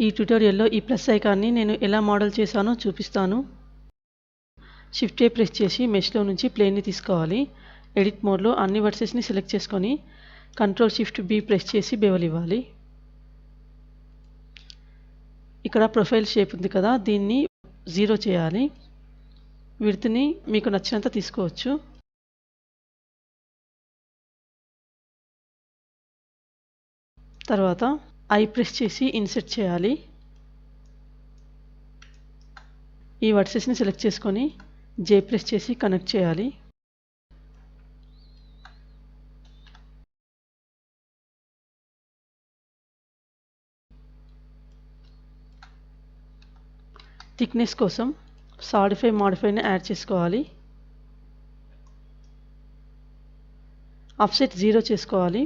ఈ ట్యుటోరియల్లో ఈ ప్లస్ ఐకాన్ని నేను ఎలా మోడల్ చేశానో చూపిస్తాను. షిఫ్ట్ ఏ ప్రెస్ చేసి మెష్లో నుంచి ప్లేన్ని తీసుకోవాలి. ఎడిట్ మోడ్లో అన్ని వర్సెస్ని సెలెక్ట్ చేసుకొని కంట్రోల్ షిఫ్ట్ బి ప్రెస్ చేసి బెవల్ ఇవ్వాలి. ఇక్కడ ప్రొఫైల్ షేప్ ఉంది కదా, దీన్ని 0 చేయాలి. విడ్త్ని మీకు నచ్చినంత తీసుకోవచ్చు. తర్వాత ఐ ప్రెస్ చేసి ఇన్సర్ట్ చేయాలి. ఈ వర్సెస్ని సెలెక్ట్ చేసుకొని జే ప్రెస్ చేసి కనెక్ట్ చేయాలి. థిక్నెస్ కోసం సాలిడిఫై మాడిఫైని యాడ్ చేసుకోవాలి. ఆఫ్సెట్ 0 చేసుకోవాలి.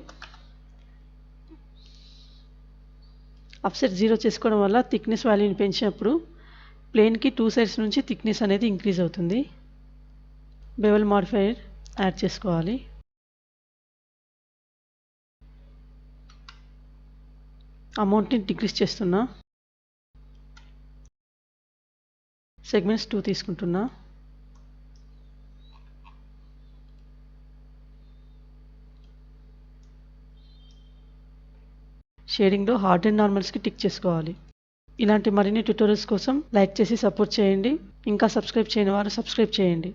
ఆఫ్సెట్ 0 చేసుకోవడం వల్ల థిక్నెస్ వాల్యూని పెంచినప్పుడు ప్లేన్కి 2 సైడ్స్ నుంచి థిక్నెస్ అనేది ఇంక్రీజ్ అవుతుంది. బెవల్ మాడిఫైర్ యాడ్ చేసుకోవాలి. అమౌంట్ని డిక్రీజ్ చేస్తున్నా. సెగ్మెంట్స్ 2 తీసుకుంటున్నా. షేడింగ్లో హార్డ్ అండ్ నార్మల్స్కి టిక్ చేసుకోవాలి. ఇలాంటి మరిన్ని ట్యుటోరియల్స్ కోసం లైక్ చేసి సపోర్ట్ చేయండి. ఇంకా సబ్స్క్రైబ్ చేయని వారు సబ్స్క్రైబ్ చేయండి.